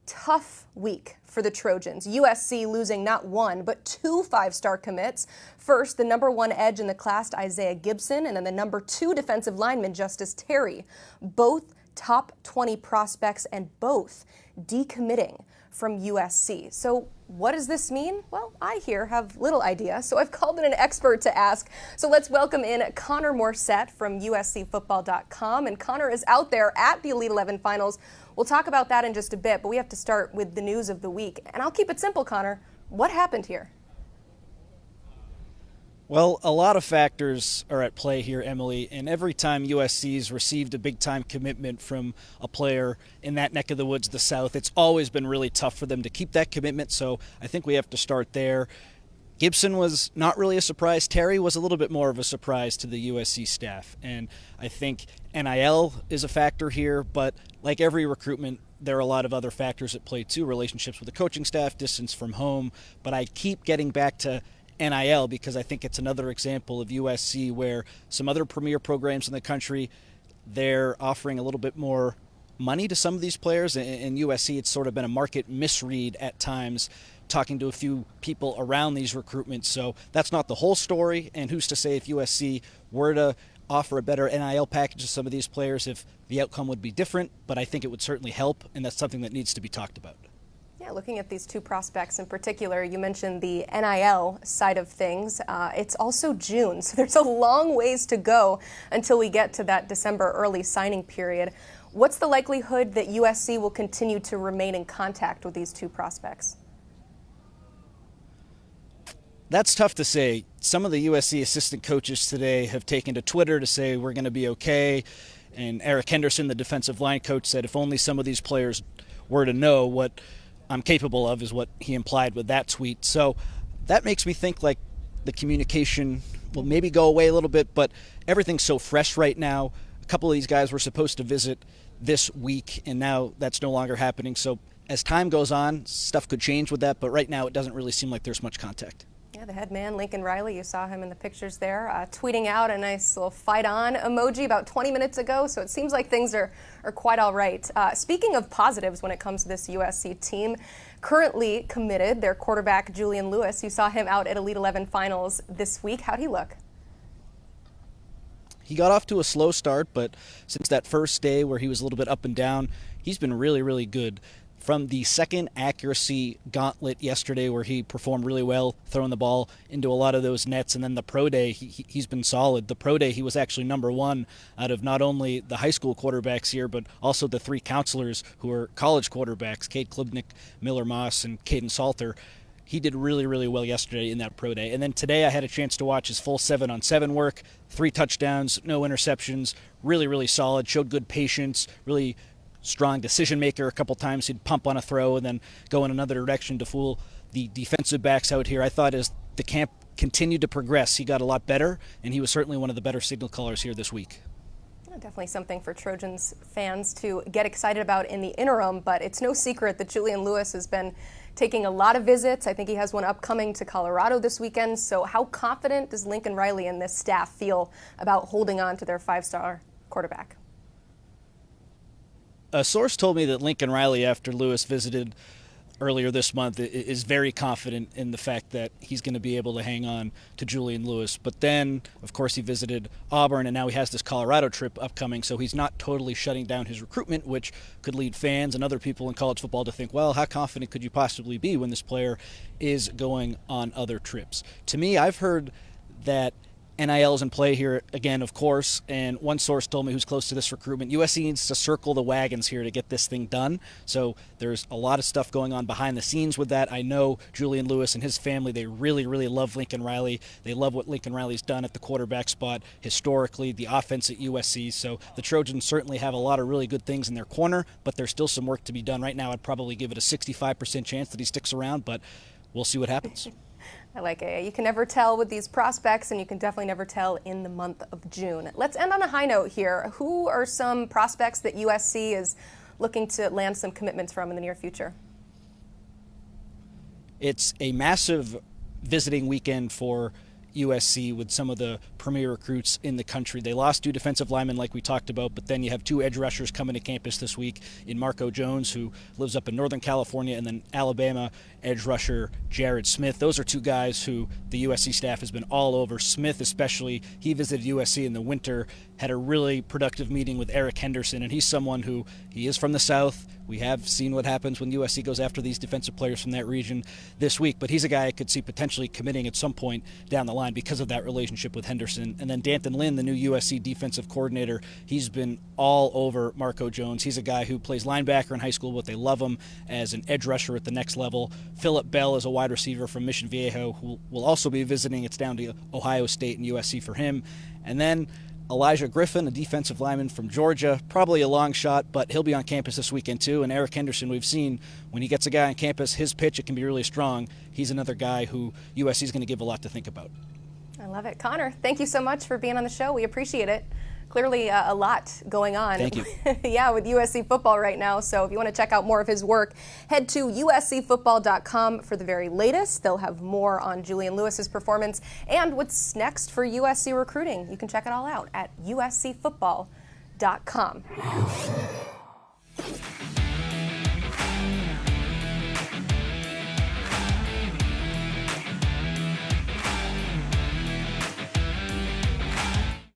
tough week for the Trojans. USC losing not one, but two five-star commits. First, the #1 edge in the class, Isaiah Gibson, and then the #2 defensive lineman, Justice Terry. Both top 20 prospects and both decommitting from USC. So what does this mean? Well, I here have little idea, so I've called in an expert to ask. So let's welcome in Connor Morset from USCFootball.com. And Connor is out there at the Elite 11 finals. We'll talk about that in just a bit, but we have to start with the news of the week. And I'll keep it simple, Connor. What happened here? Well, a lot of factors are at play here, Emily, and every time USC's received a big-time commitment from a player in that neck of the woods, the South, it's always been really tough for them to keep that commitment, so I think we have to start there. Gibson was not really a surprise. Terry was a little bit more of a surprise to the USC staff, and I think NIL is a factor here, but like every recruitment, there are a lot of other factors at play too, relationships with the coaching staff, distance from home, but I keep getting back to NIL because I think it's another example of USC where some other premier programs in the country, they're offering a little bit more money to some of these players. In USC, it's sort of been a market misread at times, talking to a few people around these recruitments. So that's not the whole story. And who's to say if USC were to offer a better NIL package to some of these players, if the outcome would be different. But I think it would certainly help, and that's something that needs to be talked about. Yeah, looking at these two prospects in particular, you mentioned the NIL side of things. It's also June, so there's a long ways to go until we get to that December early signing period. What's the likelihood that USC will continue to remain in contact with these two prospects? That's tough to say. Some of the USC assistant coaches today have taken to Twitter to say we're going to be okay. And Eric Henderson, the defensive line coach, said if only some of these players were to know what I'm capable of, is what he implied with that tweet. So that makes me think like the communication will maybe go away a little bit, but everything's so fresh right now. A couple of these guys were supposed to visit this week, and now that's no longer happening. So as time goes on, stuff could change with that, but right now it doesn't really seem like there's much contact. Yeah, the head man, Lincoln Riley, you saw him in the pictures there, tweeting out a nice little fight on emoji about 20 minutes ago, so it seems like things are quite all right. Speaking of positives when it comes to this USC team, currently committed, their quarterback, Julian Lewis, you saw him out at Elite 11 finals this week. How'd he look? He got off to a slow start, but since that first day where he was a little bit up and down, he's been really, really good. From the second accuracy gauntlet yesterday where he performed really well, throwing the ball into a lot of those nets, and then the pro day, he's been solid. The pro day, he was actually #1 out of not only the high school quarterbacks here, but also the three counselors who are college quarterbacks, Cade Klubnik, Miller Moss, and Caden Salter. He did really, really well yesterday in that pro day. And then today I had a chance to watch his full 7-on-7 work, 3 touchdowns, no interceptions, really, really solid, showed good patience, really strong decision maker. A couple times he'd pump on a throw and then go in another direction to fool the defensive backs out here. I thought as the camp continued to progress, he got a lot better, and he was certainly one of the better signal callers here this week. Definitely something for Trojans fans to get excited about in the interim, but it's no secret that Julian Lewis has been taking a lot of visits. I think he has one upcoming to Colorado this weekend. So how confident does Lincoln Riley and this staff feel about holding on to their 5-star quarterback? A source told me that Lincoln Riley, after Lewis visited earlier this month, is very confident in the fact that he's going to be able to hang on to Julian Lewis. But then, of course, he visited Auburn, and now he has this Colorado trip upcoming, so he's not totally shutting down his recruitment, which could lead fans and other people in college football to think, well, how confident could you possibly be when this player is going on other trips? To me, I've heard that NIL is in play here again, of course, and one source told me who's close to this recruitment, USC needs to circle the wagons here to get this thing done. So there's a lot of stuff going on behind the scenes with that. I know Julian Lewis and his family, they really, really love Lincoln Riley. They love what Lincoln Riley's done at the quarterback spot historically, the offense at USC. So the Trojans certainly have a lot of really good things in their corner, but there's still some work to be done. Right now, I'd probably give it a 65% chance that he sticks around, but we'll see what happens. I like it. You can never tell with these prospects, and you can definitely never tell in the month of June. Let's end on a high note here. Who are some prospects that USC is looking to land some commitments from in the near future? It's a massive visiting weekend for USC with some of the premier recruits in the country. They lost 2 defensive linemen like we talked about, but then you have 2 edge rushers coming to campus this week in Marco Jones, who lives up in Northern California, and then Alabama edge rusher Jared Smith. Those are 2 guys who the USC staff has been all over. Smith especially, he visited USC in the winter, had a really productive meeting with Eric Henderson, and he's someone who, he is from the South. We have seen what happens when USC goes after these defensive players from that region this week, but he's a guy I could see potentially committing at some point down the line because of that relationship with Henderson. And then Danton Lynn, the new USC defensive coordinator, he's been all over Marco Jones. He's a guy who plays linebacker in high school, but they love him as an edge rusher at the next level. Phillip Bell is a wide receiver from Mission Viejo who will also be visiting. It's down to Ohio State and USC for him. And then Elijah Griffin, a defensive lineman from Georgia, probably a long shot, but he'll be on campus this weekend too. And Eric Henderson, we've seen when he gets a guy on campus, his pitch, it can be really strong. He's another guy who USC is going to give a lot to think about. I love it. Connor, thank you so much for being on the show. We appreciate it. Clearly a lot going on. Thank you. Yeah, with USC football right now. So if you want to check out more of his work, head to uscfootball.com for the very latest. They'll have more on Julian Lewis's performance and what's next for USC recruiting. You can check it all out at uscfootball.com.